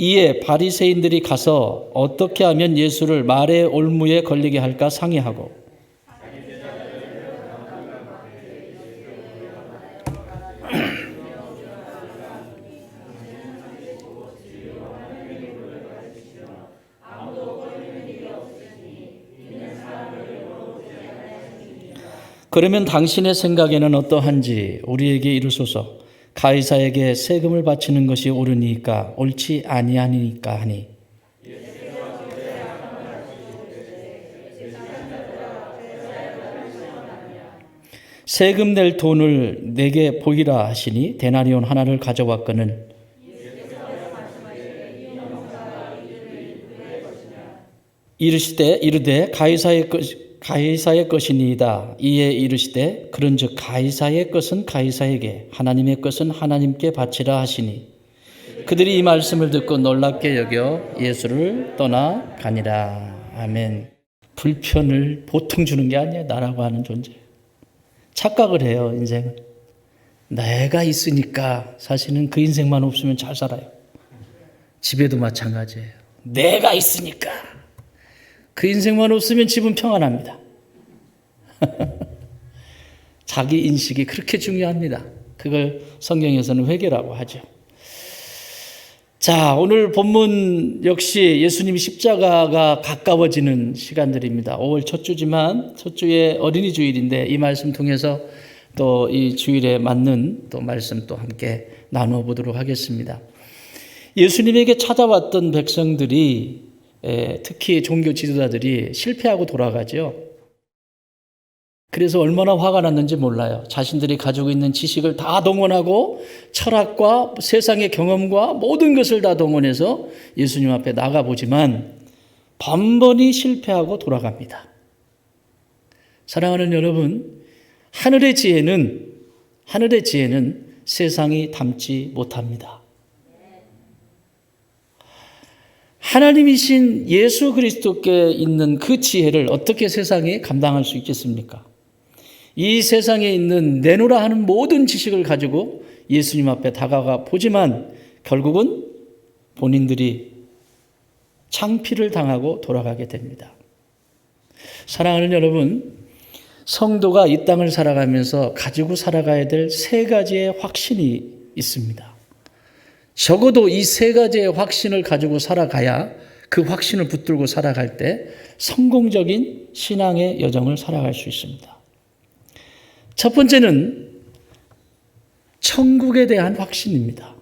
이에 바리새인들이 가서 어떻게 하면 예수를 말의 올무에 걸리게 할까 상의하고 그러면 당신의 생각에는 어떠한지 우리에게 이르소서. 가이사에게 세금을 바치는 것이 옳으니까 옳지 아니하니까 하니 세금 낼 돈을 내게 보이라 하시니 데나리온 하나를 가져왔거늘 이르되 가이사의 것이니이다. 이에 이르시되 그런즉 가이사의 것은 가이사에게 하나님의 것은 하나님께 바치라 하시니 그들이 이 말씀을 듣고 놀랍게 여겨 예수를 떠나가니라. 아멘. 불편을 보통 주는 게 아니에요. 나라고 하는 존재. 착각을 해요. 인생은. 내가 있으니까 사실은 그 인생만 없으면 잘 살아요. 집에도 마찬가지예요. 내가 있으니까 그 인생만 없으면 집은 평안합니다. 자기 인식이 그렇게 중요합니다. 그걸 성경에서는 회개라고 하죠. 자, 오늘 본문 역시 예수님이 십자가가 가까워지는 시간들입니다. 5월 첫 주지만 첫 주에 어린이 주일인데 이 말씀 통해서 또 이 주일에 맞는 또 말씀 또 함께 나누어 보도록 하겠습니다. 예수님에게 찾아왔던 백성들이 특히 종교 지도자들이 실패하고 돌아가죠. 그래서 얼마나 화가 났는지 몰라요. 자신들이 가지고 있는 지식을 다 동원하고 철학과 세상의 경험과 모든 것을 다 동원해서 예수님 앞에 나가보지만 번번이 실패하고 돌아갑니다. 사랑하는 여러분, 하늘의 지혜는 세상이 담지 못합니다. 하나님이신 예수 그리스도께 있는 그 지혜를 어떻게 세상이 감당할 수 있겠습니까? 이 세상에 있는 내노라 하는 모든 지식을 가지고 예수님 앞에 다가가 보지만 결국은 본인들이 창피를 당하고 돌아가게 됩니다. 사랑하는 여러분, 성도가 이 땅을 살아가면서 가지고 살아가야 될 세 가지의 확신이 있습니다. 적어도 이 세 가지의 확신을 가지고 살아가야 그 확신을 붙들고 살아갈 때 성공적인 신앙의 여정을 살아갈 수 있습니다. 첫 번째는 천국에 대한 확신입니다.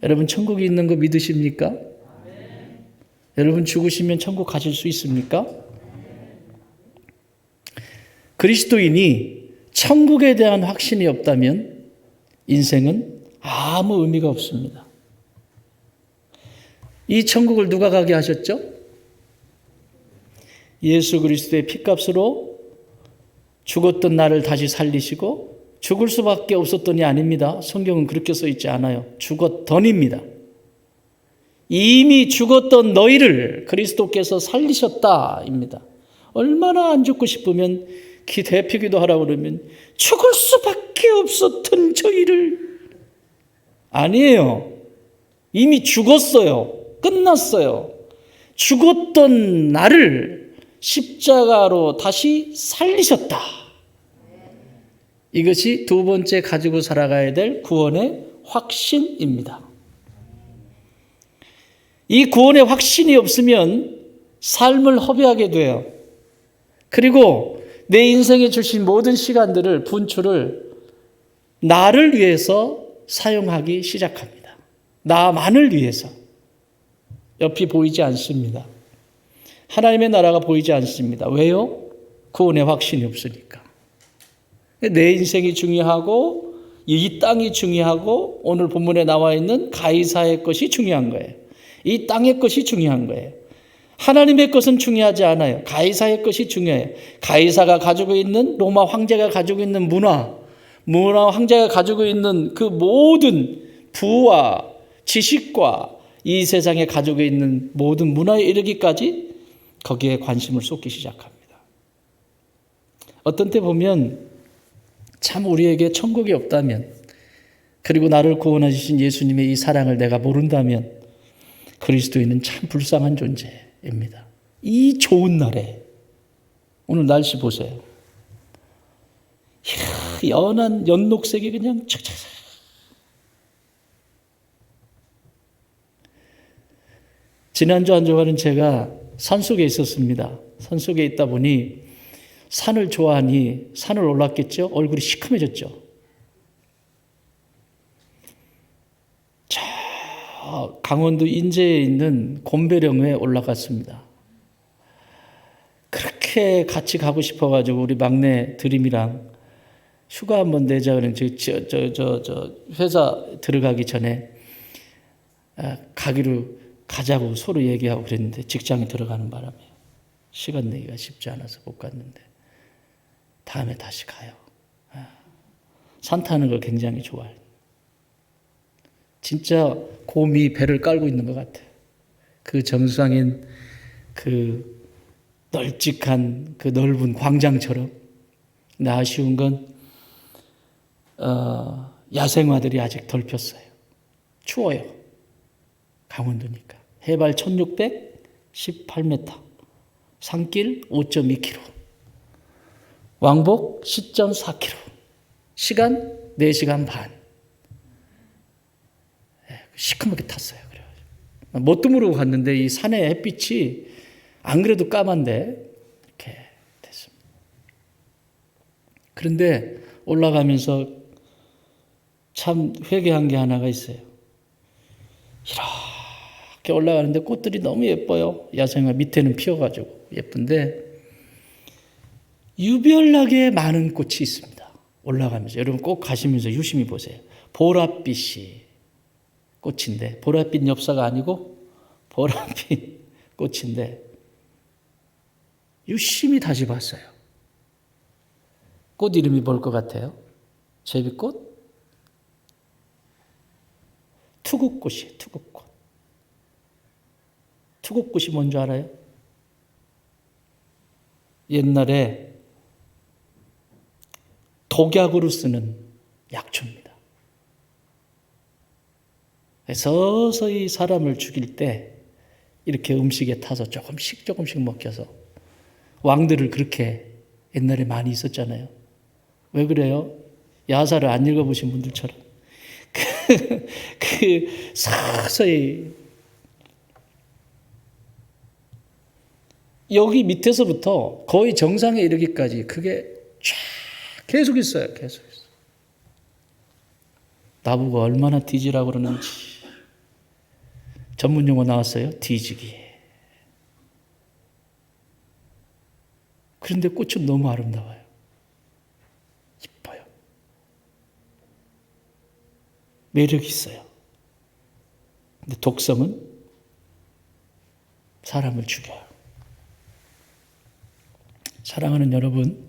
여러분 천국이 있는 거 믿으십니까? 네. 여러분 죽으시면 천국 가실 수 있습니까? 네. 그리스도인이 천국에 대한 확신이 없다면 인생은 아무 의미가 없습니다. 이 천국을 누가 가게 하셨죠? 예수 그리스도의 피값으로 죽었던 나를 다시 살리시고 죽을 수밖에 없었더니 아닙니다. 성경은 그렇게 써 있지 않아요. 죽었더니입니다. 이미 죽었던 너희를 그리스도께서 살리셨다입니다. 얼마나 안 죽고 싶으면 대피기도 하라고 그러면 죽을 수밖에 없었던 저희를 아니에요. 이미 죽었어요. 끝났어요. 죽었던 나를 십자가로 다시 살리셨다. 이것이 두 번째 가지고 살아가야 될 구원의 확신입니다. 이 구원의 확신이 없으면 삶을 허비하게 돼요. 그리고 내 인생에 주신 모든 시간들을 분출을 나를 위해서 사용하기 시작합니다. 나만을 위해서. 옆이 보이지 않습니다. 하나님의 나라가 보이지 않습니다. 왜요? 구원의 확신이 없으니까. 내 인생이 중요하고 이 땅이 중요하고 오늘 본문에 나와 있는 가이사의 것이 중요한 거예요. 이 땅의 것이 중요한 거예요. 하나님의 것은 중요하지 않아요. 가이사의 것이 중요해요. 가이사가 가지고 있는 로마 황제가 가지고 있는 문화 황제가 가지고 있는 그 모든 부와 지식과 이 세상에 가지고 있는 모든 문화에 이르기까지 거기에 관심을 쏟기 시작합니다. 어떤 때 보면 참 우리에게 천국이 없다면 그리고 나를 구원해 주신 예수님의 이 사랑을 내가 모른다면 그리스도인은 참 불쌍한 존재입니다. 이 좋은 날에 오늘 날씨 보세요. 이야, 연한 연녹색이 그냥 착착착. 지난주 한 주간은 제가 산속에 있었습니다. 산속에 있다 보니 산을 좋아하니 산을 올랐겠죠. 얼굴이 시커매졌죠. 저 강원도 인제에 있는 곰배령에 올라갔습니다. 그렇게 같이 가고 싶어가지고 우리 막내 드림이랑 휴가 한번 내자 그러면 저 회사 들어가기 전에 가자고 서로 얘기하고 그랬는데 직장에 들어가는 바람에 시간 내기가 쉽지 않아서 못 갔는데 다음에 다시 가요. 산 타는 걸 굉장히 좋아해요. 진짜 곰이 배를 깔고 있는 것 같아요. 그 정상인 그 널찍한 그 넓은 광장처럼. 근데 아쉬운 건 야생화들이 아직 덜 폈어요. 추워요. 강원도니까. 해발 1618m, 산길 5.2km, 왕복 10.4km, 시간 4시간 반. 시커멓게 탔어요. 그래가지고 뭣도 모르고 갔는데 이 산의 햇빛이 안 그래도 까만데 이렇게 됐습니다. 그런데 올라가면서 참 회개한 게 하나가 있어요. 이렇게 올라가는데 꽃들이 너무 예뻐요. 야생화 밑에는 피어가지고 예쁜데 유별나게 많은 꽃이 있습니다. 올라가면서 여러분 꼭 가시면서 유심히 보세요. 보랏빛이 꽃인데 보랏빛 엽사가 아니고 보랏빛 꽃인데 유심히 다시 봤어요. 꽃 이름이 뭘 것 같아요? 제비꽃? 투국꽃이에요. 투국꽃. 투국꽃이 뭔지 알아요? 옛날에 독약으로 쓰는 약초입니다. 서서히 사람을 죽일 때 이렇게 음식에 타서 조금씩 먹혀서 왕들을 그렇게 옛날에 많이 있었잖아요. 왜 그래요? 야사를 안 읽어보신 분들처럼 서서히 여기 밑에서부터 거의 정상에 이르기까지 그게 쫙 계속 있어요. 계속 있어요. 나보고 얼마나 뒤지라고 그러는지. 전문 용어 나왔어요. 뒤지기. 그런데 꽃은 너무 아름다워요. 이뻐요. 매력이 있어요. 근데 독성은 사람을 죽여요. 사랑하는 여러분,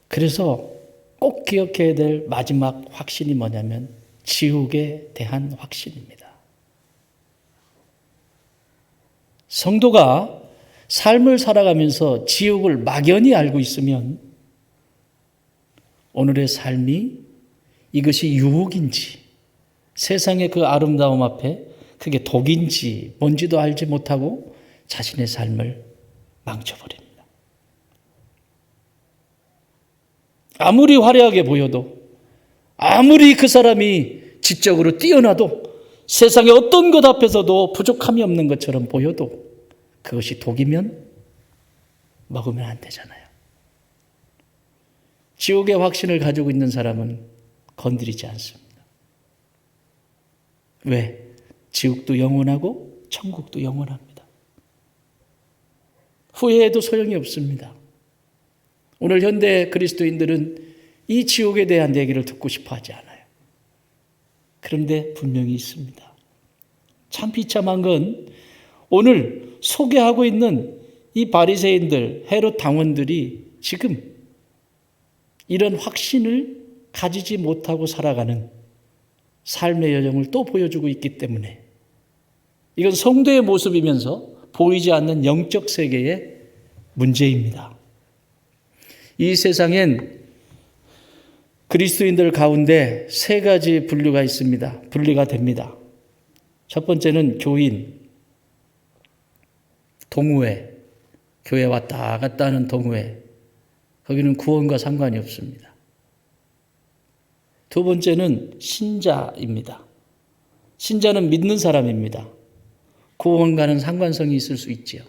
그래서 꼭 기억해야 될 마지막 확신이 뭐냐면 지옥에 대한 확신입니다. 성도가 삶을 살아가면서 지옥을 막연히 알고 있으면 오늘의 삶이 이것이 유혹인지 세상의 그 아름다움 앞에 그게 독인지 뭔지도 알지 못하고 자신의 삶을 망쳐버립니다. 아무리 화려하게 보여도 아무리 그 사람이 지적으로 뛰어나도 세상의 어떤 것 앞에서도 부족함이 없는 것처럼 보여도 그것이 독이면 먹으면 안 되잖아요. 지옥의 확신을 가지고 있는 사람은 건드리지 않습니다. 왜? 지옥도 영원하고 천국도 영원합니다. 후회해도 소용이 없습니다. 오늘 현대 그리스도인들은 이 지옥에 대한 얘기를 듣고 싶어 하지 않아요. 그런데 분명히 있습니다. 참 비참한 건 오늘 소개하고 있는 이 바리새인들, 헤롯 당원들이 지금 이런 확신을 가지지 못하고 살아가는 삶의 여정을 또 보여주고 있기 때문에 이건 성도의 모습이면서 보이지 않는 영적 세계의 문제입니다. 이 세상엔 그리스도인들 가운데 세 가지 분류가 있습니다. 분리가 됩니다. 첫 번째는 교인, 동호회, 교회 왔다 갔다 하는 동호회. 거기는 구원과 상관이 없습니다. 두 번째는 신자입니다. 신자는 믿는 사람입니다. 구원과는 상관성이 있을 수 있지요.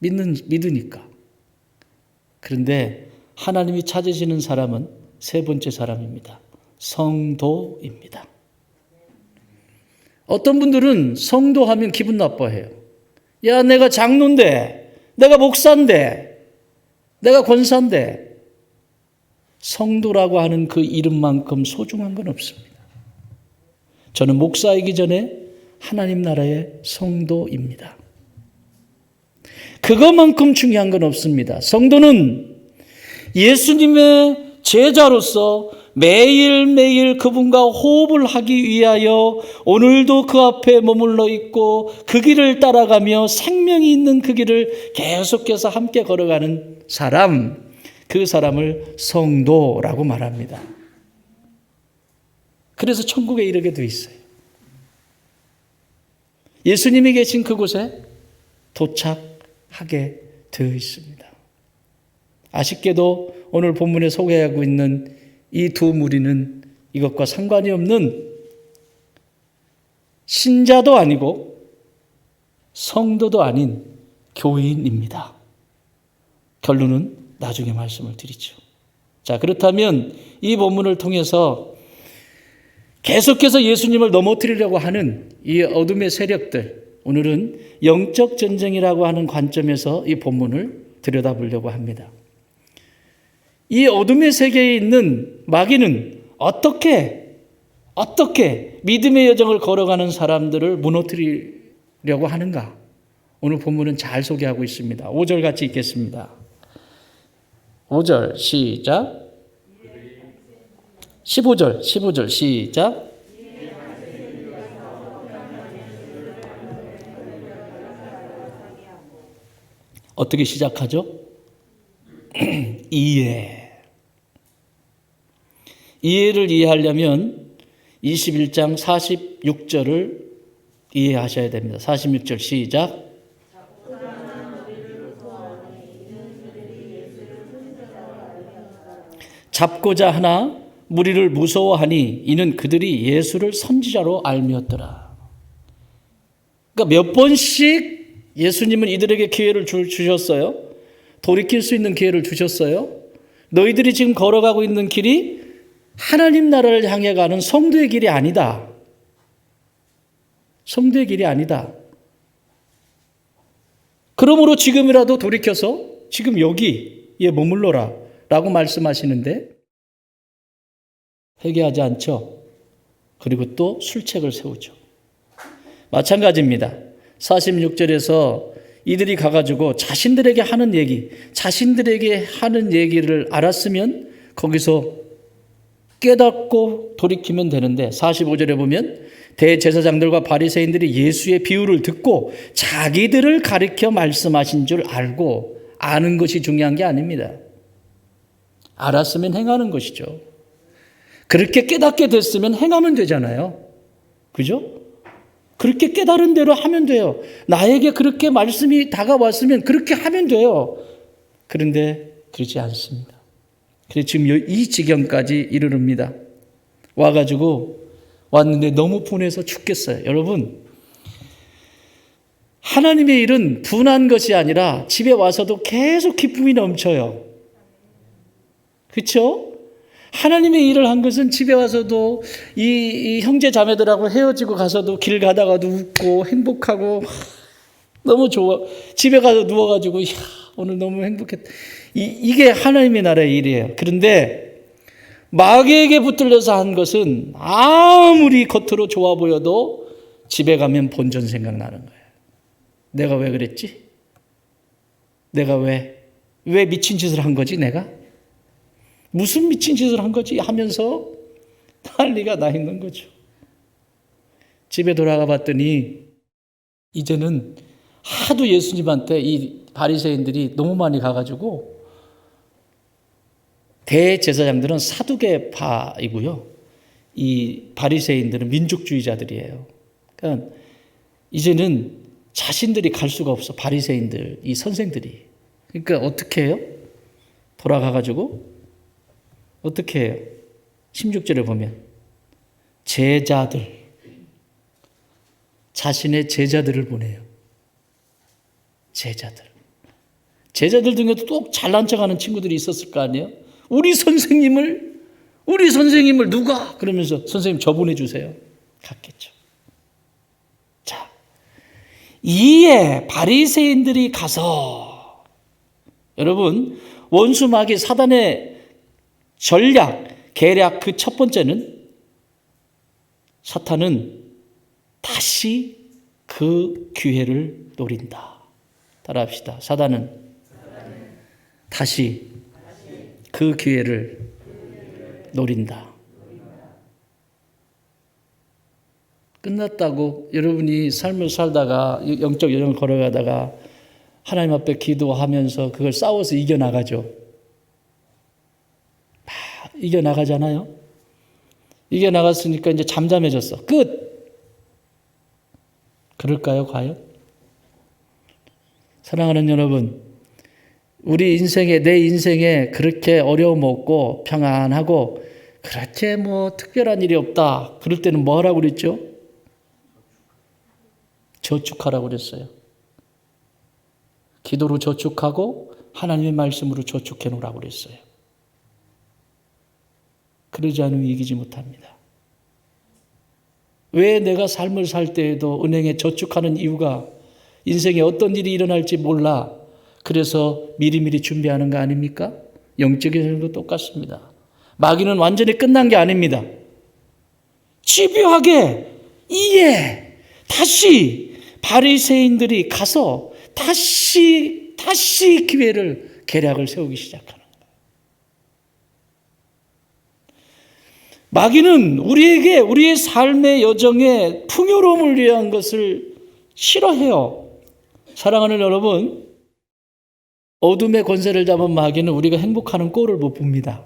믿으니까. 그런데 하나님이 찾으시는 사람은 세 번째 사람입니다. 성도입니다. 어떤 분들은 성도 하면 기분 나빠해요. 야, 내가 장로인데, 내가 목사인데, 내가 권사인데, 성도라고 하는 그 이름만큼 소중한 건 없습니다. 저는 목사이기 전에 하나님 나라의 성도입니다. 그것만큼 중요한 건 없습니다. 성도는 예수님의 제자로서 매일매일 그분과 호흡을 하기 위하여 오늘도 그 앞에 머물러 있고 그 길을 따라가며 생명이 있는 그 길을 계속해서 함께 걸어가는 사람, 그 사람을 성도라고 말합니다. 그래서 천국에 이르게 돼 있어요. 예수님이 계신 그곳에 도착하게 되어 있습니다. 아쉽게도 오늘 본문에 소개하고 있는 이 두 무리는 이것과 상관이 없는 신자도 아니고 성도도 아닌 교인입니다. 결론은 나중에 말씀을 드리죠. 자, 그렇다면 이 본문을 통해서 계속해서 예수님을 넘어뜨리려고 하는 이 어둠의 세력들, 오늘은 영적 전쟁이라고 하는 관점에서 이 본문을 들여다보려고 합니다. 이 어둠의 세계에 있는 마귀는 어떻게 믿음의 여정을 걸어가는 사람들을 무너뜨리려고 하는가? 오늘 본문은 잘 소개하고 있습니다. 5절 같이 읽겠습니다. 5절 시작. 15절 시작. 어떻게 시작하죠? 이해를 이해하려면 21장 46절을 이해하셔야 됩니다. 46절 시작. 잡고자 하나 무리를 무서워하니 이는 그들이 예수를 선지자로 알미었더라. 그러니까 몇 번씩 예수님은 이들에게 기회를 주셨어요. 돌이킬 수 있는 기회를 주셨어요. 너희들이 지금 걸어가고 있는 길이 하나님 나라를 향해 가는 성도의 길이 아니다. 성도의 길이 아니다. 그러므로 지금이라도 돌이켜서 지금 여기에 머물러라 라고 말씀하시는데 회개하지 않죠. 그리고 또 술책을 세우죠. 마찬가지입니다. 46절에서 이들이 가가지고 자신들에게 하는 얘기를 알았으면 거기서 깨닫고 돌이키면 되는데 45절에 보면 대제사장들과 바리새인들이 예수의 비유를 듣고 자기들을 가리켜 말씀하신 줄 알고 아는 것이 중요한 게 아닙니다. 알았으면 행하는 것이죠. 그렇게 깨닫게 됐으면 행하면 되잖아요. 그죠? 그렇게 깨달은 대로 하면 돼요. 나에게 그렇게 말씀이 다가왔으면 그렇게 하면 돼요. 그런데 그렇지 않습니다. 그래서 지금 이 지경까지 이르릅니다. 왔는데 너무 분해서 죽겠어요. 여러분, 하나님의 일은 분한 것이 아니라 집에 와서도 계속 기쁨이 넘쳐요. 그렇죠? 하나님의 일을 한 것은 집에 와서도 이 형제 자매들하고 헤어지고 가서도 길 가다가도 웃고 행복하고 너무 좋아. 집에 가서 누워가지고 오늘 너무 행복했다. 이게 하나님의 나라의 일이에요. 그런데 마귀에게 붙들려서 한 것은 아무리 겉으로 좋아 보여도 집에 가면 본전 생각나는 거예요. 내가 왜 그랬지? 내가 왜 미친 짓을 한 거지 내가? 무슨 미친 짓을 한 거지 하면서 난리가 나 있는 거죠. 집에 돌아가 봤더니 이제는 하도 예수님한테 이 바리새인들이 너무 많이 가가지고 대제사장들은 사두개파이고요. 이 바리새인들은 민족주의자들이에요. 그러니까 이제는 자신들이 갈 수가 없어. 바리새인들, 이 선생들이. 그러니까 어떻게 해요? 돌아가가지고 어떻게 해요? 16절에 보면 제자들, 자신의 제자들을 보내요. 제자들 중에도 또 잘난 척하는 친구들이 있었을 거 아니에요? 우리 선생님을 누가? 그러면서 선생님 저 보내주세요. 갔겠죠. 자, 이에 바리새인들이 가서, 여러분, 원수 마귀 사단의 전략, 계략 그 첫 번째는 사탄은 다시 그 기회를 노린다. 따라합시다. 사단은 다시 그 기회를 노린다. 끝났다고 여러분이 삶을 살다가 영적 여정을 걸어가다가 하나님 앞에 기도하면서 그걸 싸워서 이겨나가죠. 막 이겨나가잖아요. 이겨나갔으니까 이제 잠잠해졌어. 끝! 그럴까요, 과연? 사랑하는 여러분, 우리 인생에, 내 인생에 그렇게 어려움 없고 평안하고 그렇게 뭐 특별한 일이 없다. 그럴 때는 뭐 하라고 그랬죠? 저축하라고 그랬어요. 기도로 저축하고 하나님의 말씀으로 저축해 놓으라고 그랬어요. 그러지 않으면 이기지 못합니다. 왜 내가 삶을 살 때에도 은행에 저축하는 이유가 인생에 어떤 일이 일어날지 몰라. 그래서 미리미리 준비하는 거 아닙니까? 영적에서도 똑같습니다. 마귀는 완전히 끝난 게 아닙니다. 집요하게 이에 다시 바리새인들이 가서 다시 기회를 계략을 세우기 시작하는 거예요. 마귀는 우리에게 우리의 삶의 여정에 풍요로움을 위한 것을 싫어해요. 사랑하는 여러분, 어둠의 권세를 잡은 마귀는 우리가 행복하는 꼴을 못 봅니다.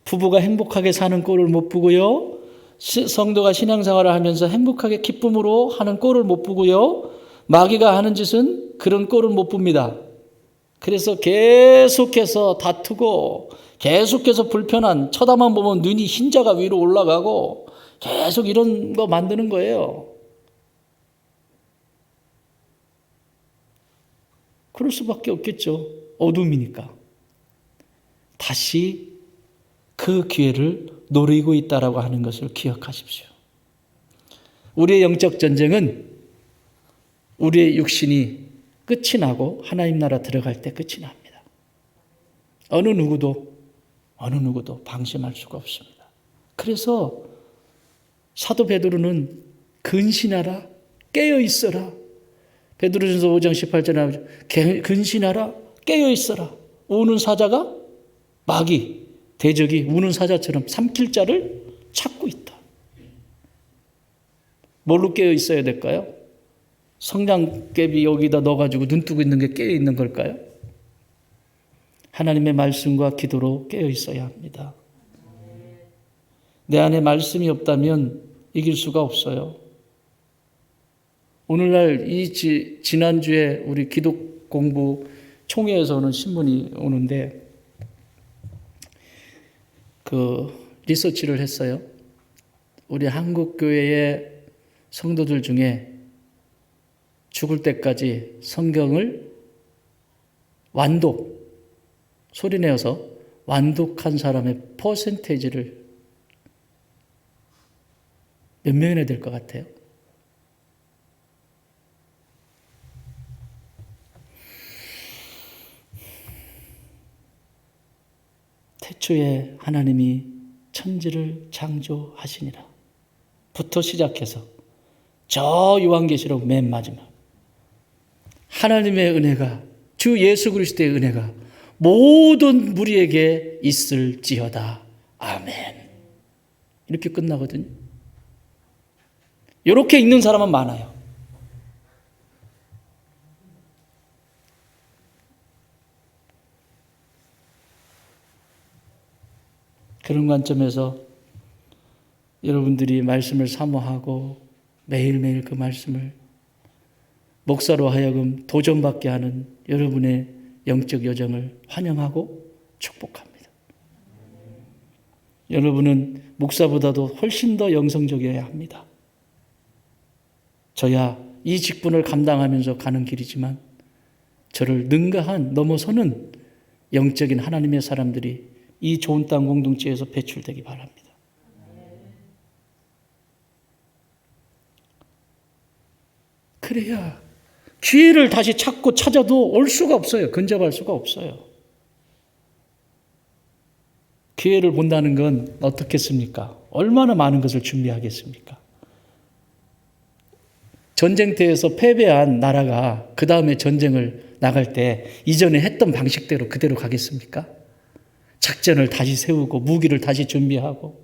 부부가 행복하게 사는 꼴을 못 보고요. 성도가 신앙생활을 하면서 행복하게 기쁨으로 하는 꼴을 못 보고요. 마귀가 하는 짓은 그런 꼴을 못 봅니다. 그래서 계속해서 다투고 계속해서 불편한, 쳐다만 보면 눈이 흰자가 위로 올라가고 계속 이런 거 만드는 거예요. 그럴 수밖에 없겠죠. 어둠이니까. 다시 그 기회를 노리고 있다라고 하는 것을 기억하십시오. 우리의 영적 전쟁은 우리의 육신이 끝이 나고 하나님 나라 들어갈 때 끝이 납니다. 어느 누구도 방심할 수가 없습니다. 그래서 사도 베드로는 근신하라, 깨어 있어라. 베드로전서 5장 18절에 근신하라, 깨어 있어라. 우는 사자가 마귀, 대적이 우는 사자처럼 삼킬 자를 찾고 있다. 뭘로 깨어 있어야 될까요? 성냥개비 여기다 넣어가지고 눈 뜨고 있는 게 깨어 있는 걸까요? 하나님의 말씀과 기도로 깨어 있어야 합니다. 내 안에 말씀이 없다면 이길 수가 없어요. 오늘날 지난주에 우리 기독 공부 총회에서 오는 신문이 오는데 그 리서치를 했어요. 우리 한국 교회의 성도들 중에 죽을 때까지 성경을 소리내어서 완독한 사람의 퍼센테이지를 몇 명이나 될 것 같아요? 태초에 하나님이 천지를 창조하시니라 부터 시작해서 저 요한계시록 맨 마지막 하나님의 은혜가, 주 예수 그리스도의 은혜가 모든 무리에게 있을지어다. 아멘. 이렇게 끝나거든요. 이렇게 읽는 사람은 많아요. 그런 관점에서 여러분들이 말씀을 사모하고 매일매일 그 말씀을 목사로 하여금 도전받게 하는 여러분의 영적 여정을 환영하고 축복합니다. 여러분은 목사보다도 훨씬 더 영성적이어야 합니다. 저야 이 직분을 감당하면서 가는 길이지만 저를 능가한 넘어서는 영적인 하나님의 사람들이 이 좋은 땅 공동체에서 배출되기 바랍니다. 그래야 기회를 다시 찾고 찾아도 올 수가 없어요. 근접할 수가 없어요. 기회를 본다는 건 어떻겠습니까? 얼마나 많은 것을 준비하겠습니까? 전쟁터에서 패배한 나라가 그 다음에 전쟁을 나갈 때 이전에 했던 방식대로 그대로 가겠습니까? 작전을 다시 세우고 무기를 다시 준비하고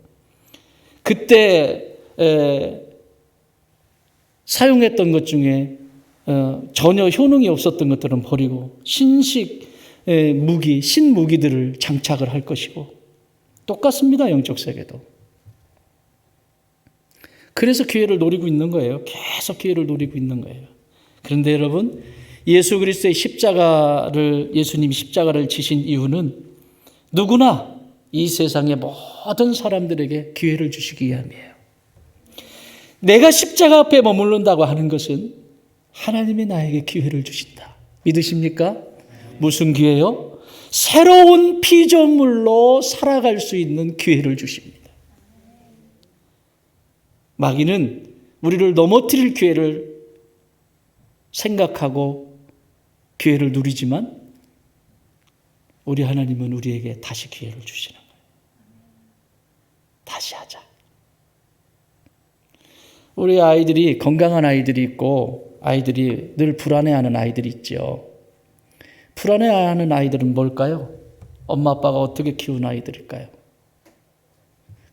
그때 사용했던 것 중에 전혀 효능이 없었던 것들은 버리고 신식 무기, 신무기들을 장착을 할 것이고 똑같습니다. 영적 세계도. 그래서 기회를 노리고 있는 거예요. 계속 기회를 노리고 있는 거예요. 그런데 여러분, 예수 그리스도의 예수님이 십자가를 지신 이유는 누구나 이 세상의 모든 사람들에게 기회를 주시기 위함이에요. 내가 십자가 앞에 머무른다고 하는 것은 하나님이 나에게 기회를 주신다. 믿으십니까? 무슨 기회요? 새로운 피조물로 살아갈 수 있는 기회를 주십니다. 마귀는 우리를 넘어뜨릴 기회를 생각하고 기회를 누리지만 우리 하나님은 우리에게 다시 기회를 주시는 거예요. 다시 하자. 우리 아이들이 건강한 아이들이 있고 아이들이 늘 불안해하는 아이들이 있죠. 불안해하는 아이들은 뭘까요? 엄마 아빠가 어떻게 키운 아이들일까요?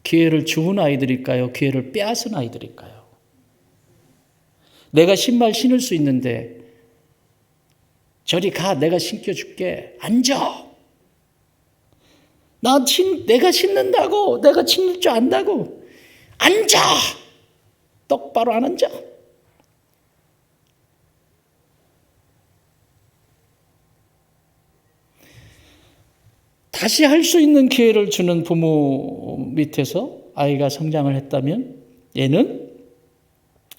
기회를 주는 아이들일까요? 기회를 빼앗은 아이들일까요? 내가 신발 신을 수 있는데 저리 가, 내가 신겨줄게. 앉아. 내가 신는다고, 내가 신을 줄 안다고. 앉아. 똑바로 안 앉아. 다시 할 수 있는 기회를 주는 부모 밑에서 아이가 성장을 했다면 얘는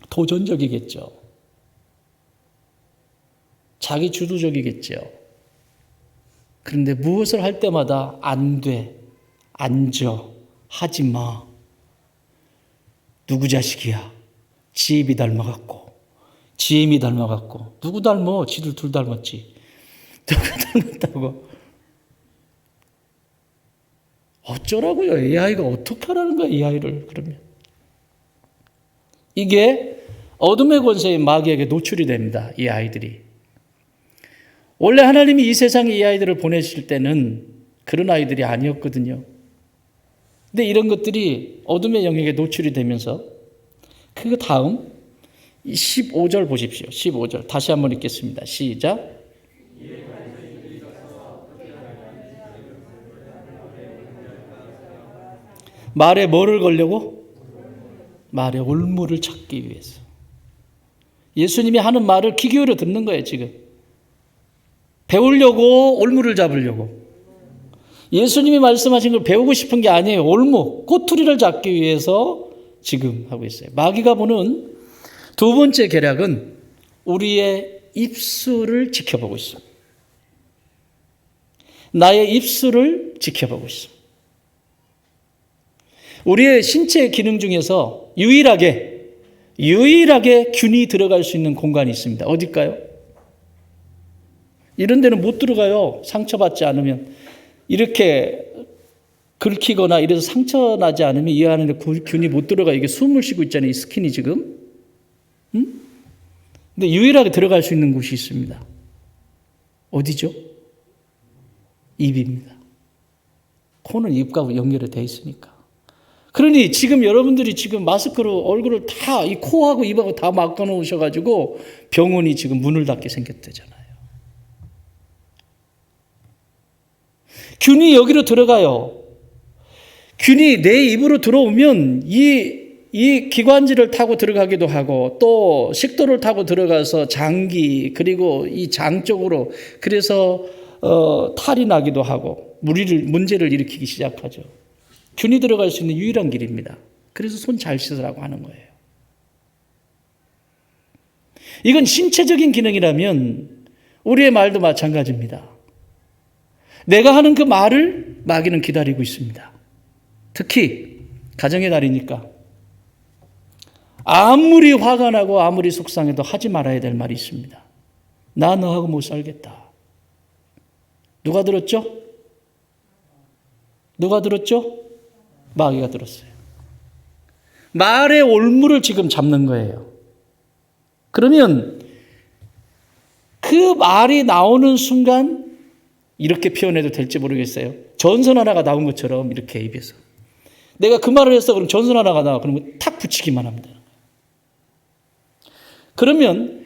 도전적이겠죠. 자기 주도적이겠죠. 그런데 무엇을 할 때마다 안 돼, 앉아, 하지 마. 누구 자식이야? 지입이 닮아갖고, 지임이 닮아갖고. 누구 닮아? 지들 둘 닮았지. 누구 닮았다고. 어쩌라고요? 이 아이가 어떻게 하라는 거야, 이 아이를. 그러면. 이게 어둠의 권세의 마귀에게 노출이 됩니다. 이 아이들이. 원래 하나님이 이 세상에 이 아이들을 보내실 때는 그런 아이들이 아니었거든요. 근데 이런 것들이 어둠의 영역에 노출이 되면서 그 다음 15절 보십시오. 15절 다시 한번 읽겠습니다. 시작. 말에 뭐를 걸려고? 말에 올무를 찾기 위해서. 예수님이 하는 말을 귀 기울여 듣는 거예요, 지금. 배우려고, 올무를 잡으려고. 예수님이 말씀하신 걸 배우고 싶은 게 아니에요. 올무, 꼬투리를 잡기 위해서 지금 하고 있어요. 마귀가 보는 두 번째 계략은 우리의 입술을 지켜보고 있습니다. 나의 입술을 지켜보고 있습니다. 우리의 신체 기능 중에서 유일하게 균이 들어갈 수 있는 공간이 있습니다. 어딜까요? 이런 데는 못 들어가요. 상처받지 않으면. 이렇게 긁히거나 이래서 상처 나지 않으면 이 안에 균이 못 들어가. 이게 숨을 쉬고 있잖아요. 이 스킨이 지금. 응? 근데 유일하게 들어갈 수 있는 곳이 있습니다. 어디죠? 입입니다. 코는 입과 연결이 되어 있으니까. 그러니 지금 여러분들이 지금 마스크로 얼굴을 다 이 코하고 입하고 다 막아 놓으셔가지고 병원이 지금 문을 닫게 생겼대잖아요. 균이 여기로 들어가요. 균이 내 입으로 들어오면 이 이 기관지를 타고 들어가기도 하고 또 식도를 타고 들어가서 장기 그리고 이 장 쪽으로 그래서 탈이 나기도 하고 문제를 일으키기 시작하죠. 균이 들어갈 수 있는 유일한 길입니다. 그래서 손 잘 씻으라고 하는 거예요. 이건 신체적인 기능이라면 우리의 말도 마찬가지입니다. 내가 하는 그 말을 마귀는 기다리고 있습니다. 특히 가정의 날이니까 아무리 화가 나고 아무리 속상해도 하지 말아야 될 말이 있습니다. 나 너하고 못 살겠다. 누가 들었죠? 누가 들었죠? 마귀가 들었어요. 말의 올무를 지금 잡는 거예요. 그러면 그 말이 나오는 순간 이렇게 표현해도 될지 모르겠어요. 전선 하나가 나온 것처럼 이렇게 입에서 내가 그 말을 했어. 그럼 전선 하나가 나와. 그러면 탁 붙이기만 합니다. 그러면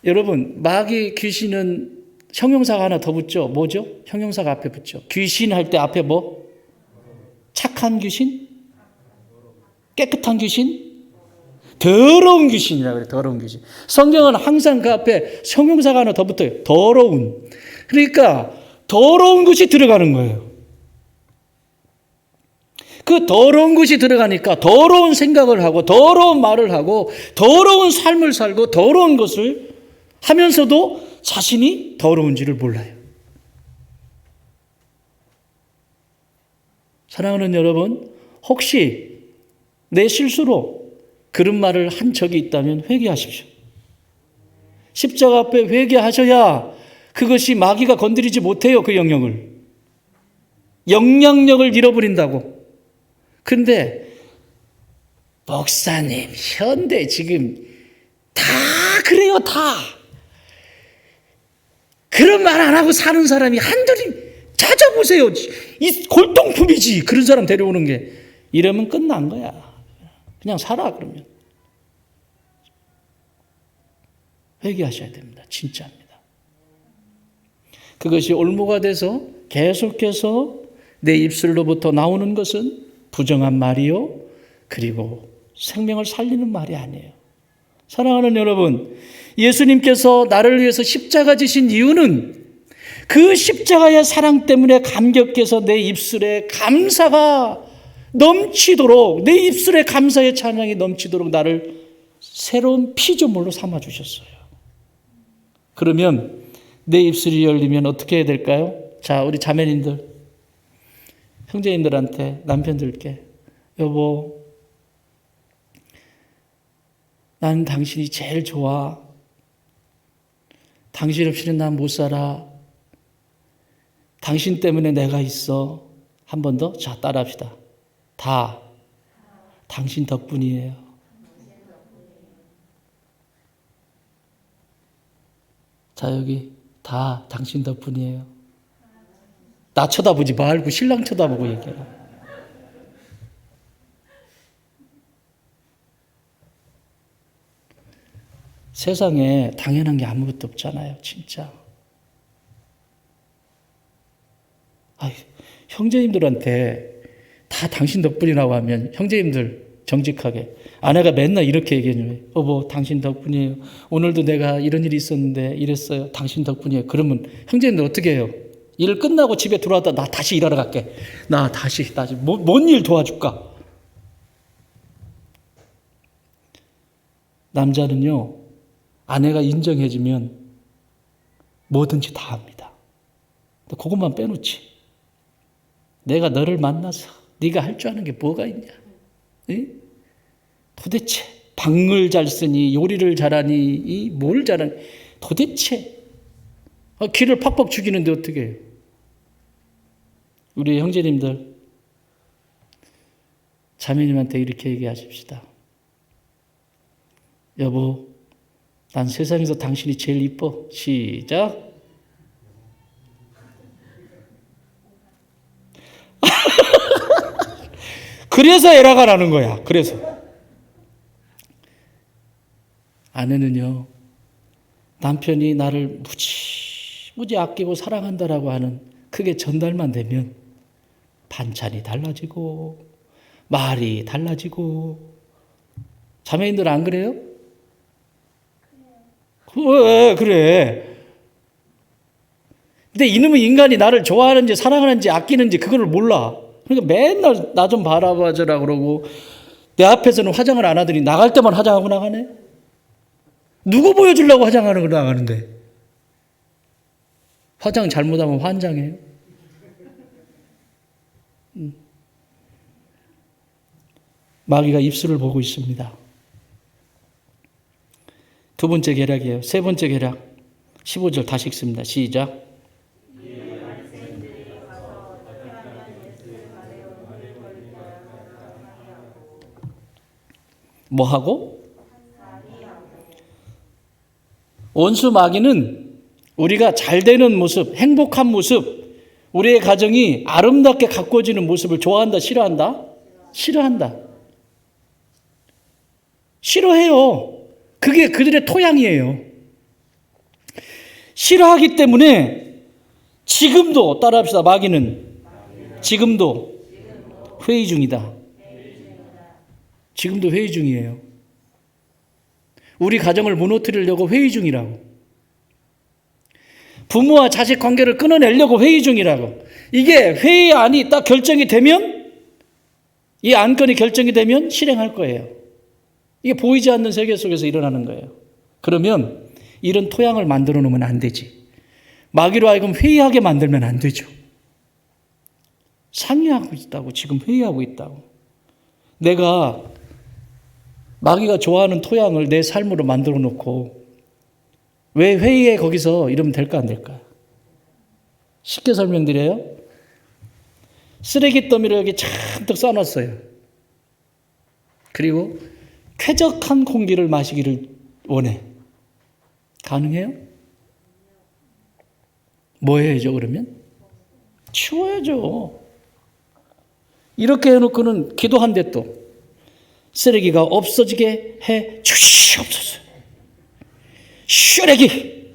여러분 마귀 귀신은 형용사가 하나 더 붙죠. 뭐죠? 형용사가 앞에 붙죠. 귀신 할 때 앞에 뭐? 착한 귀신? 깨끗한 귀신? 더러운 귀신이라고 그래요. 더러운 귀신. 성경은 항상 그 앞에 형용사가 하나 더 붙어요. 더러운. 그러니까 더러운 것이 들어가는 거예요. 그 더러운 것이 들어가니까 더러운 생각을 하고 더러운 말을 하고 더러운 삶을 살고 더러운 것을 하면서도 자신이 더러운지를 몰라요. 사랑하는 여러분, 혹시 내 실수로 그런 말을 한 적이 있다면 회개하십시오. 십자가 앞에 회개하셔야 그것이 마귀가 건드리지 못해요. 그 영역을. 영향력을 잃어버린다고. 근데 목사님, 현대 지금 다 그래요. 다. 그런 말 안 하고 사는 사람이 한둘이 찾아보세요. 이 골동품이지. 그런 사람 데려오는 게. 이러면 끝난 거야. 그냥 살아 그러면. 회개하셔야 됩니다. 진짜입니다. 그것이 올무가 돼서 계속해서 내 입술로부터 나오는 것은 부정한 말이요. 그리고 생명을 살리는 말이 아니에요. 사랑하는 여러분, 예수님께서 나를 위해서 십자가 지신 이유는 그 십자가의 사랑 때문에 감격해서 내 입술에 감사가 넘치도록, 내 입술에 감사의 찬양이 넘치도록 나를 새로운 피조물로 삼아주셨어요. 그러면 내 입술이 열리면 어떻게 해야 될까요? 자, 우리 자매님들, 형제님들한테, 남편들께, 여보, 나는 당신이 제일 좋아. 당신 없이는 난 못 살아. 당신 때문에 내가 있어. 한 번 더, 자, 따라합시다. 다 당신 덕분이에요. 자, 여기 다 당신 덕분이에요. 나 쳐다보지 말고 신랑 쳐다보고 얘기해라. 세상에 당연한 게 아무것도 없잖아요. 진짜. 형제님들한테 다 당신 덕분이라고 하면 형제님들 정직하게 아내가 맨날 이렇게 얘기해요. 여보, 당신 덕분이에요. 오늘도 내가 이런 일이 있었는데 이랬어요. 당신 덕분이에요. 그러면 형제님들 어떻게 해요? 일 끝나고 집에 들어왔다 나 다시 일하러 갈게. 나 다시 뭔 일 도와줄까? 남자는요, 아내가 인정해주면 뭐든지 다 합니다. 그것만 빼놓지. 내가 너를 만나서 네가 할 줄 아는 게 뭐가 있냐? 응? 도대체 방을 잘 쓰니 요리를 잘하니 뭘 잘하니 도대체 기를 팍팍 죽이는데 어떻게 해요? 우리 형제님들 자매님한테 이렇게 얘기하십시다. 여보, 난 세상에서 당신이 제일 이뻐. 시작. 그래서 에라가 나는 거야. 그래서 아내는요, 남편이 나를 무지 아끼고 사랑한다라고 하는 그게 전달만 되면 반찬이 달라지고 말이 달라지고. 자매인들 안 그래요? 왜 그래? 근데 이놈의 인간이 나를 좋아하는지 사랑하는지 아끼는지 그걸 몰라. 그러니까 맨날 나 좀 바라봐줘라 그러고 내 앞에서는 화장을 안 하더니 나갈 때만 화장하고 나가네. 누구 보여주려고 화장하는 거 나가는데. 화장 잘못하면 환장해요. 마귀가 입술을 보고 있습니다. 두 번째 계략이에요. 세 번째 계략. 15절 다시 읽습니다. 시작. 뭐 하고? 원수 마귀는 우리가 잘 되는 모습, 행복한 모습, 우리의 가정이 아름답게 가꾸어지는 모습을 좋아한다, 싫어한다? 싫어한다. 싫어해요. 그게 그들의 토양이에요. 싫어하기 때문에 지금도 따라합시다. 마귀는 지금도 회의 중이다. 지금도 회의 중이에요. 우리 가정을 무너뜨리려고 회의 중이라고. 부모와 자식 관계를 끊어내려고 회의 중이라고. 이게 회의안이 딱 결정이 되면, 이 안건이 결정이 되면 실행할 거예요. 이게 보이지 않는 세계 속에서 일어나는 거예요. 그러면 이런 토양을 만들어 놓으면 안 되지. 마귀로 하여금 회의하게 만들면 안 되죠. 상의하고 있다고, 지금 회의하고 있다고. 내가 마귀가 좋아하는 토양을 내 삶으로 만들어 놓고 왜 회의에 거기서 이러면 될까 안 될까? 쉽게 설명드려요. 쓰레기 더미를 여기 잔뜩 쌓아놨어요. 그리고 쾌적한 공기를 마시기를 원해. 가능해요? 뭐 해야죠 그러면? 치워야죠. 이렇게 해놓고는 기도한대 또. 쓰레기가 없어지게 해 주시옵소서. 쓰레기,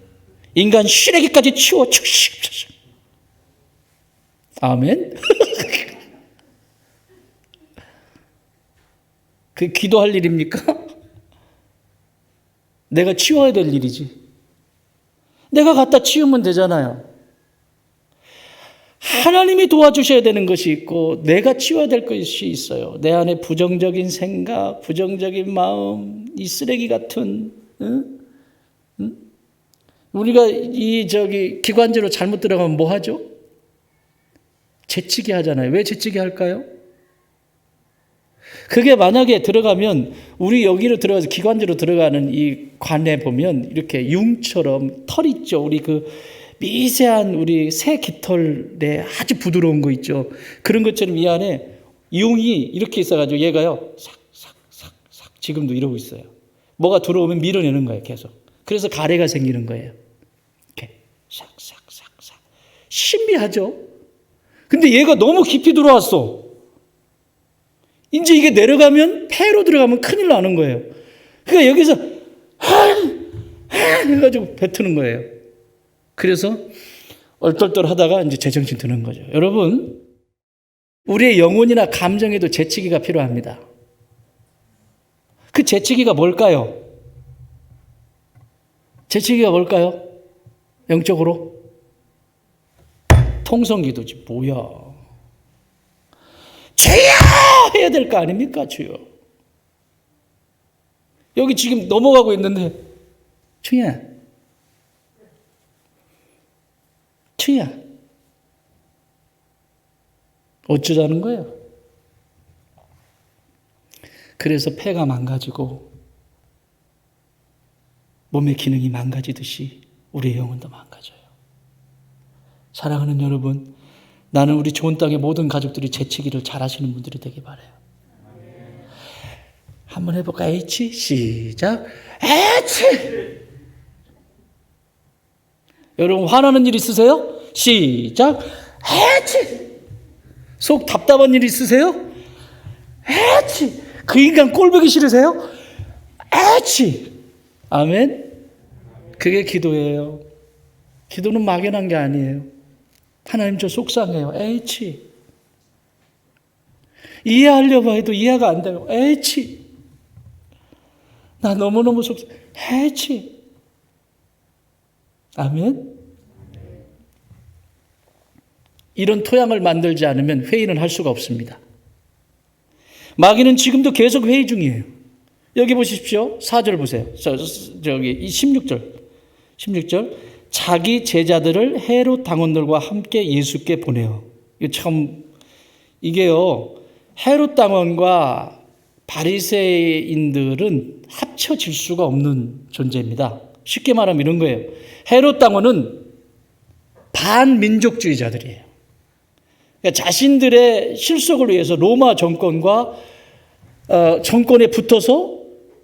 인간 쓰레기까지 치워 주시옵소서. 아멘. 그 기도할 일입니까? 내가 치워야 될 일이지. 내가 갖다 치우면 되잖아요. 하나님이 도와주셔야 되는 것이 있고 내가 치워야 될 것이 있어요. 내 안에 부정적인 생각, 부정적인 마음, 이 쓰레기 같은, 우리가 기관지로 잘못 들어가면 뭐 하죠? 재치기 하잖아요. 왜 재치기 할까요? 그게 만약에 들어가면 우리 여기로 들어가서 기관지로 들어가는 이 관에 보면 이렇게 융처럼 털 있죠. 우리 그 미세한 우리 새 깃털에 아주 부드러운 거 있죠. 그런 것처럼 이 안에 융이 이렇게 있어가지고 얘가요 삭삭삭삭 지금도 이러고 있어요. 뭐가 들어오면 밀어내는 거예요. 계속. 그래서 가래가 생기는 거예요. 이렇게 삭삭삭삭 신비하죠. 근데 얘가 너무 깊이 들어왔어. 이제 이게 내려가면 폐로 들어가면 큰일 나는 거예요. 그러니까 여기서 해가지고 뱉는 거예요. 그래서 얼떨떨 하다가 이제 제정신 드는 거죠. 여러분, 우리의 영혼이나 감정에도 재치기가 필요합니다. 그 재치기가 뭘까요? 재치기가 뭘까요? 영적으로? 통성기도지. 뭐야? 주여! 해야 될 거 아닙니까? 주여. 여기 지금 넘어가고 있는데 주여. 주여. 어쩌자는 거예요? 그래서 폐가 망가지고 몸의 기능이 망가지듯이 우리의 영혼도 망가져요. 사랑하는 여러분, 나는 우리 좋은 땅의 모든 가족들이 재치기를 잘하시는 분들이 되길 바라요. 한번 해볼까? H 시작. H. 여러분 화나는 일 있으세요? 시작. H. 속 답답한 일 있으세요? H. 그 인간 꼴보기 싫으세요? H. 아멘. 그게 기도예요. 기도는 막연한 게 아니에요. 하나님 저 속상해요. H. 이해하려고 해도 이해가 안 돼요. 에이치. 나 너무너무 속상. 에이치. 아멘. 이런 토양을 만들지 않으면 회의는 할 수가 없습니다. 마귀는 지금도 계속 회의 중이에요. 여기 보십시오. 4절 보세요. 저기 이 16절. 자기 제자들을 헤롯 당원들과 함께 예수께 보내요. 이거 참, 이게요, 헤롯 당원과 바리새인들은 합쳐질 수가 없는 존재입니다. 쉽게 말하면 이런 거예요. 헤롯 당원은 반민족주의자들이에요. 그러니까 자신들의 실속을 위해서 로마 정권과 정권에 붙어서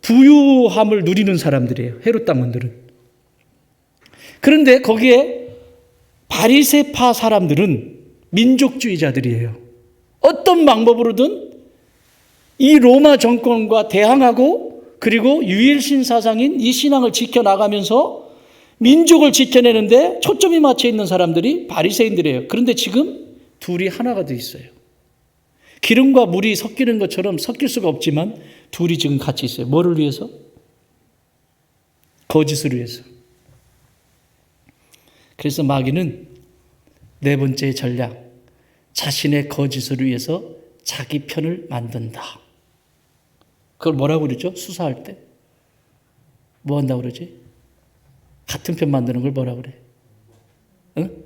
부유함을 누리는 사람들이에요. 헤롯 당원들은. 그런데 거기에 바리새파 사람들은 민족주의자들이에요. 어떤 방법으로든 이 로마 정권과 대항하고 그리고 유일신 사상인 이 신앙을 지켜나가면서 민족을 지켜내는데 초점이 맞춰 있는 사람들이 바리새인들이에요. 그런데 지금 둘이 하나가 돼 있어요. 기름과 물이 섞이는 것처럼 섞일 수가 없지만 둘이 지금 같이 있어요. 뭐를 위해서? 거짓을 위해서. 그래서 마귀는 네 번째 전략, 자신의 거짓을 위해서 자기 편을 만든다. 그걸 뭐라고 그러죠? 수사할 때. 뭐 한다고 그러지? 같은 편 만드는 걸 뭐라고 그래? 응?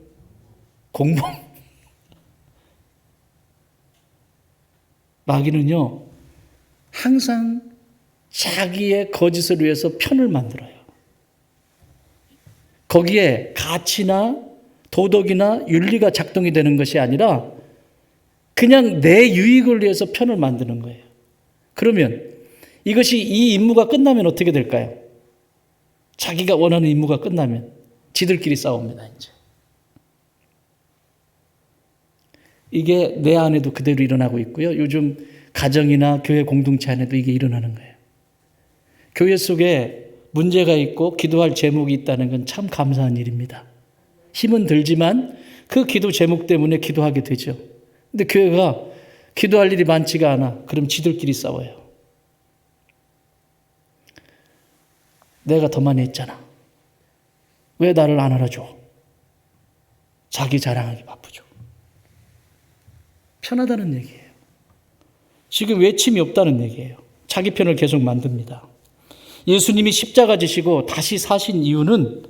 공범. 마귀는요, 항상 자기의 거짓을 위해서 편을 만들어요. 거기에 가치나 도덕이나 윤리가 작동이 되는 것이 아니라 그냥 내 유익을 위해서 편을 만드는 거예요. 그러면 이것이 이 임무가 끝나면 어떻게 될까요? 자기가 원하는 임무가 끝나면 지들끼리 싸웁니다. 이제. 이게 내 안에도 그대로 일어나고 있고요. 요즘 가정이나 교회 공동체 안에도 이게 일어나는 거예요. 교회 속에 문제가 있고 기도할 제목이 있다는 건 참 감사한 일입니다. 힘은 들지만 그 기도 제목 때문에 기도하게 되죠. 근데 교회가 기도할 일이 많지가 않아. 그럼 지들끼리 싸워요. 내가 더 많이 했잖아. 왜 나를 안 알아줘? 자기 자랑하기 바쁘죠. 편하다는 얘기예요. 지금 외침이 없다는 얘기예요. 자기 편을 계속 만듭니다. 예수님이 십자가 지시고 다시 사신 이유는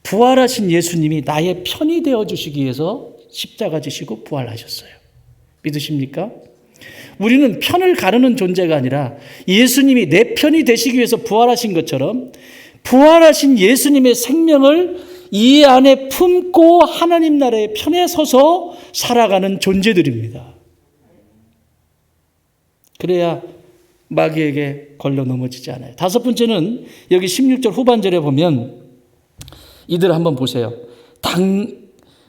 부활하신 예수님이 나의 편이 되어주시기 위해서 십자가 지시고 부활하셨어요. 믿으십니까? 우리는 편을 가르는 존재가 아니라 예수님이 내 편이 되시기 위해서 부활하신 것처럼 부활하신 예수님의 생명을 이 안에 품고 하나님 나라의 편에 서서 살아가는 존재들입니다. 그래야 마귀에게 걸려 넘어지지 않아요. 다섯 번째는 여기 16절 후반절에 보면 이들 한번 보세요.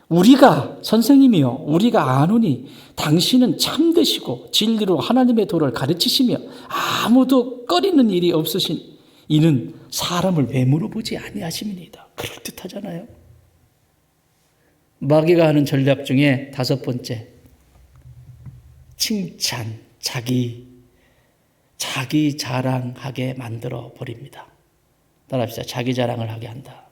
우리가 선생님이요 우리가 아노니 당신은 참되시고 진리로 하나님의 도를 가르치시며 아무도 꺼리는 일이 없으신 이는 사람을 외모로 보지 아니하심이니이다. 그럴듯하잖아요. 마귀가 하는 전략 중에 다섯 번째, 칭찬, 자기 자랑하게 만들어 버립니다. 따라합시다. 자기 자랑을 하게 한다.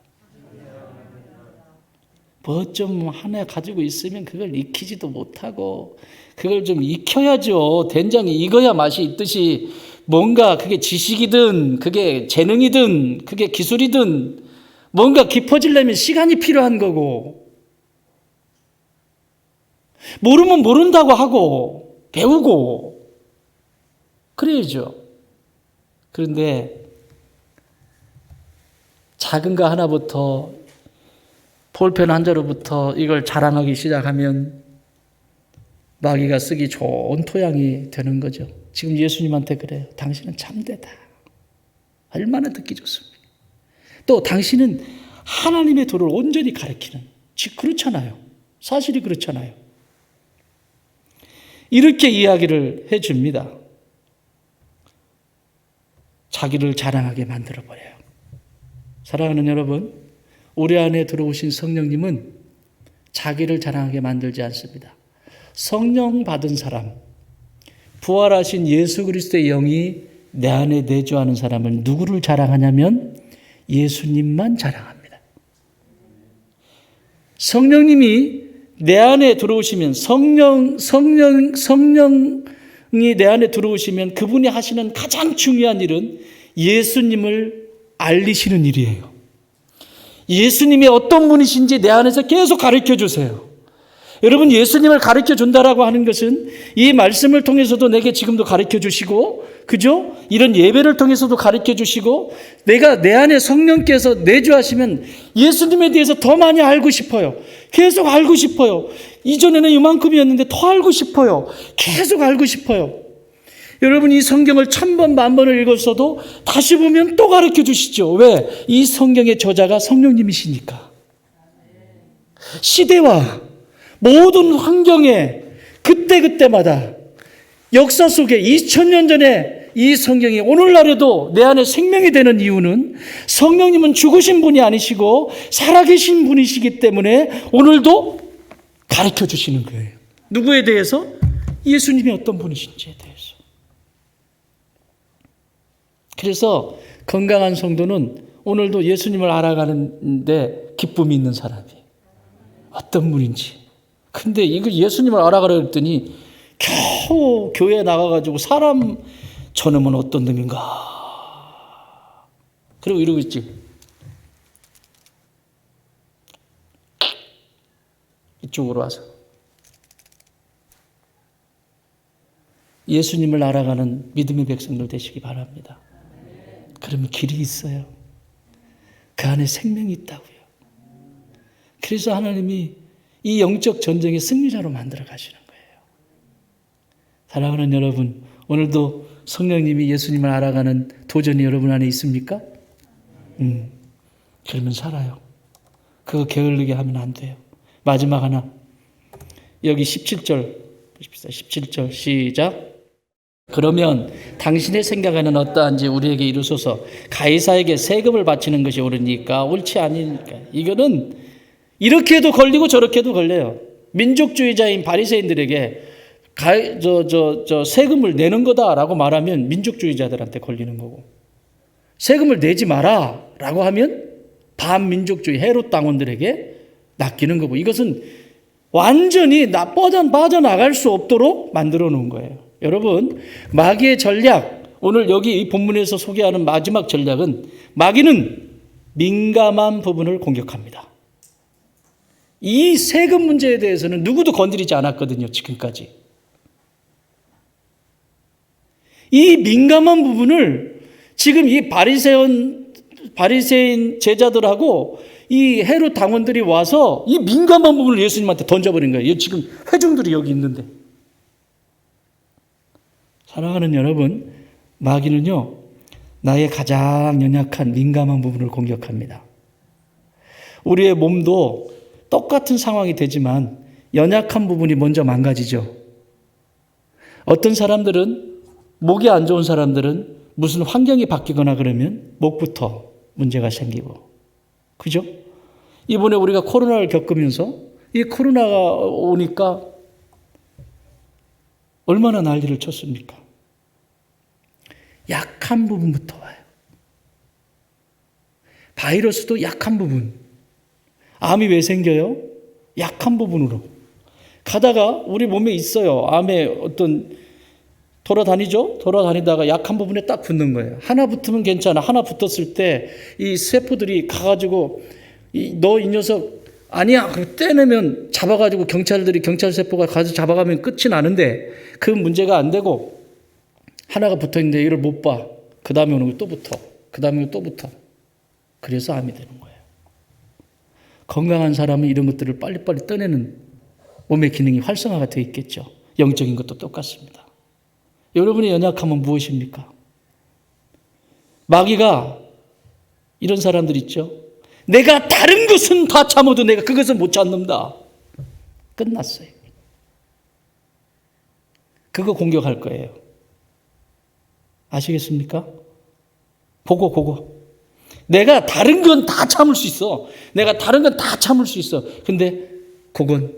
뭐 좀 하나 가지고 있으면 그걸 익히지도 못하고 그걸 좀 익혀야죠. 된장이 익어야 맛이 있듯이 뭔가 그게 지식이든 그게 재능이든 그게 기술이든 뭔가 깊어지려면 시간이 필요한 거고 모르면 모른다고 하고 배우고 그래야죠. 그런데 작은 거 하나부터 볼펜 한 자루부터 이걸 자랑하기 시작하면 마귀가 쓰기 좋은 토양이 되는 거죠. 지금 예수님한테 그래요. 당신은 참되다. 얼마나 듣기 좋습니까? 또 당신은 하나님의 도를 온전히 가르치는, 그렇잖아요. 사실이 그렇잖아요. 이렇게 이야기를 해줍니다. 자기를 자랑하게 만들어버려요. 사랑하는 여러분, 우리 안에 들어오신 성령님은 자기를 자랑하게 만들지 않습니다. 성령 받은 사람, 부활하신 예수 그리스도의 영이 내 안에 내주하는 사람은 누구를 자랑하냐면 예수님만 자랑합니다. 성령님이 내 안에 들어오시면 성령이 내 안에 들어오시면 그분이 하시는 가장 중요한 일은 예수님을 알리시는 일이에요. 예수님이 어떤 분이신지 내 안에서 계속 가르쳐 주세요. 여러분, 예수님을 가르쳐 준다라고 하는 것은 이 말씀을 통해서도 내게 지금도 가르쳐 주시고, 그죠? 이런 예배를 통해서도 가르쳐 주시고, 내가 내 안에 성령께서 내주하시면 예수님에 대해서 더 많이 알고 싶어요. 계속 알고 싶어요. 이전에는 이만큼이었는데 더 알고 싶어요. 계속 알고 싶어요. 여러분, 이 성경을 1000번, 10,000번을 읽었어도 다시 보면 또 가르쳐 주시죠. 왜? 이 성경의 저자가 성령님이시니까. 시대와 모든 환경에 그때그때마다 역사 속에 2000년 전에 이 성경이 오늘날에도 내 안에 생명이 되는 이유는 성령님은 죽으신 분이 아니시고 살아계신 분이시기 때문에 오늘도 가르쳐 주시는 거예요. 누구에 대해서? 예수님이 어떤 분이신지에 대해서. 그래서 건강한 성도는 오늘도 예수님을 알아가는데 기쁨이 있는 사람이에요. 어떤 분인지. 근데 이거 예수님을 알아가라 했더니 겨우 교회에 나가가지고 사람 저놈은 어떤 놈인가. 그리고 이러고 있지. 이쪽으로 와서. 예수님을 알아가는 믿음의 백성들 되시기 바랍니다. 그러면 길이 있어요. 그 안에 생명이 있다고요. 그래서 하나님이 이 영적 전쟁의 승리자로 만들어 가시는 거예요. 사랑하는 여러분, 오늘도 성령님이 예수님을 알아가는 도전이 여러분 안에 있습니까? 그러면 살아요. 그거 게을르게 하면 안 돼요. 마지막 하나. 여기 17절 보십시다. 17절 시작. 그러면 당신의 생각에는 어떠한지 우리에게 이루소서. 가이사에게 세금을 바치는 것이 옳으니까 옳지 아니니까. 이거는 이렇게 해도 걸리고 저렇게 해도 걸려요. 민족주의자인 바리새인들에게 세금을 내는 거다라고 말하면 민족주의자들한테 걸리는 거고, 세금을 내지 마라라고 하면 반민족주의 헤롯 당원들에게 낚이는 거고, 이것은 완전히 빠져나갈 수 없도록 만들어 놓은 거예요. 여러분, 마귀의 전략, 오늘 여기 이 본문에서 소개하는 마지막 전략은 마귀는 민감한 부분을 공격합니다. 이 세금 문제에 대해서는 누구도 건드리지 않았거든요, 지금까지. 이 민감한 부분을 지금 이 바리새인 제자들하고 이 헤롯 당원들이 와서 이 민감한 부분을 예수님한테 던져버린 거예요. 지금 회중들이 여기 있는데. 사랑하는 여러분, 마귀는요, 나의 가장 연약한 민감한 부분을 공격합니다. 우리의 몸도 똑같은 상황이 되지만 연약한 부분이 먼저 망가지죠. 어떤 사람들은, 목이 안 좋은 사람들은 무슨 환경이 바뀌거나 그러면 목부터 문제가 생기고, 그죠? 이번에 우리가 코로나를 겪으면서 이 코로나가 오니까 얼마나 난리를 쳤습니까? 약한 부분부터 와요. 바이러스도 약한 부분. 암이 왜 생겨요? 약한 부분으로. 가다가 우리 몸에 있어요. 암에 어떤 돌아다니죠? 돌아다니다가 약한 부분에 딱 붙는 거예요. 하나 붙으면 괜찮아. 하나 붙었을 때 이 세포들이 가가지고 너 이 녀석 아니야. 떼내면 잡아가지고 경찰 세포가 가서 잡아가면 끝이 나는데 그 문제가 안 되고 하나가 붙어있는데 이를 못 봐. 그 다음에 오는 게 또 붙어. 그 다음에 또 붙어. 그래서 암이 되는 거예요. 건강한 사람은 이런 것들을 빨리빨리 떠내는 몸의 기능이 활성화가 되어 있겠죠. 영적인 것도 똑같습니다. 여러분의 연약함은 무엇입니까? 마귀가 이런 사람들 있죠. 내가 다른 것은 다 참아도 내가 그것은 못 참는다. 끝났어요. 그거 공격할 거예요. 아시겠습니까? 보고. 내가 다른 건 다 참을 수 있어. 내가 다른 건 다 참을 수 있어. 근데 그건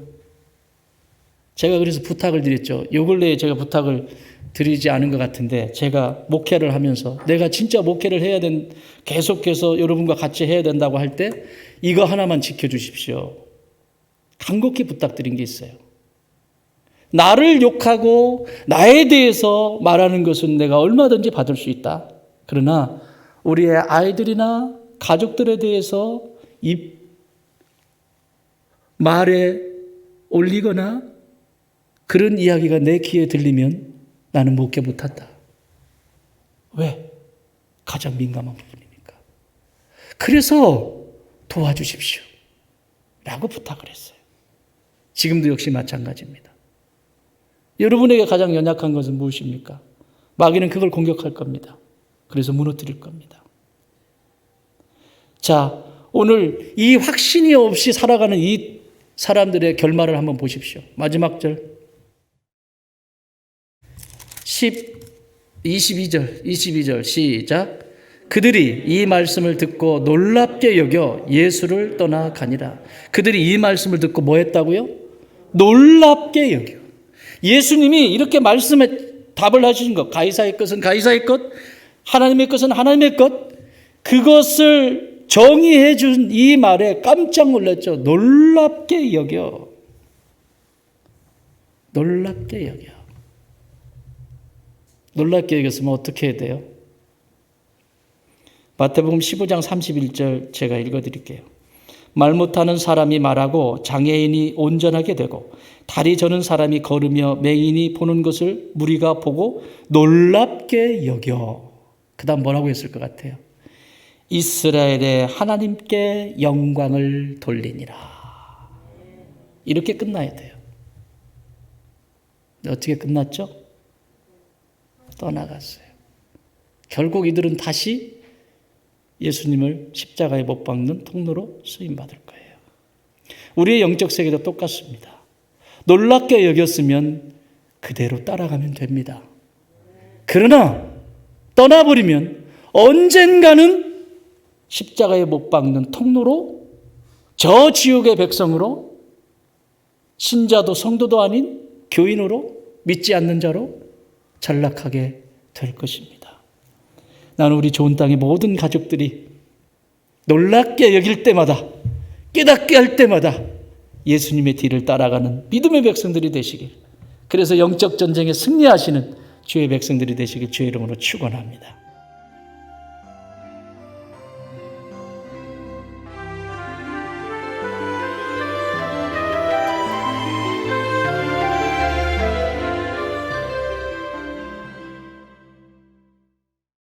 제가 그래서 부탁을 드렸죠. 요 근래에 제가 부탁을 드리지 않은 것 같은데, 제가 목회를 하면서 내가 진짜 목회를 해야 계속해서 여러분과 같이 해야 된다고 할 때 이거 하나만 지켜주십시오. 간곡히 부탁드린 게 있어요. 나를 욕하고 나에 대해서 말하는 것은 내가 얼마든지 받을 수 있다. 그러나 우리의 아이들이나 가족들에 대해서 이 말에 올리거나 그런 이야기가 내 귀에 들리면 나는 목회 못한다. 왜? 가장 민감한 부분이니까. 그래서 도와주십시오 라고 부탁을 했어요. 지금도 역시 마찬가지입니다. 여러분에게 가장 연약한 것은 무엇입니까? 마귀는 그걸 공격할 겁니다. 그래서 무너뜨릴 겁니다. 자, 오늘 이 확신이 없이 살아가는 이 사람들의 결말을 한번 보십시오. 마지막 절 22절 시작. 그들이 이 말씀을 듣고 놀랍게 여겨 예수를 떠나가니라. 그들이 이 말씀을 듣고 뭐 했다고요? 놀랍게 여겨. 예수님이 이렇게 말씀에 답을 하신 것, 가이사의 것은 가이사의 것, 하나님의 것은 하나님의 것, 그것을 정의해 준 이 말에 깜짝 놀랐죠. 놀랍게 여겨. 놀랍게 여겨. 놀랍게 여겼으면 어떻게 해야 돼요? 마태복음 15장 31절 제가 읽어드릴게요. 말 못하는 사람이 말하고 장애인이 온전하게 되고 다리 저는 사람이 걸으며 맹인이 보는 것을 무리가 보고 놀랍게 여겨. 그 다음 뭐라고 했을 것 같아요? 이스라엘의 하나님께 영광을 돌리니라. 이렇게 끝나야 돼요. 어떻게 끝났죠? 떠나갔어요. 결국 이들은 다시 예수님을 십자가에 못 박는 통로로 쓰임받을 거예요. 우리의 영적 세계도 똑같습니다. 놀랍게 여겼으면 그대로 따라가면 됩니다. 그러나 떠나버리면 언젠가는 십자가에 못 박는 통로로, 저 지옥의 백성으로, 신자도 성도도 아닌 교인으로, 믿지 않는 자로 전락하게 될 것입니다. 나는 우리 좋은 땅의 모든 가족들이 놀랍게 여길 때마다, 깨닫게 할 때마다 예수님의 뒤를 따라가는 믿음의 백성들이 되시길, 그래서 영적 전쟁에 승리하시는 주의 백성들이 되시길 주의 이름으로 축원합니다.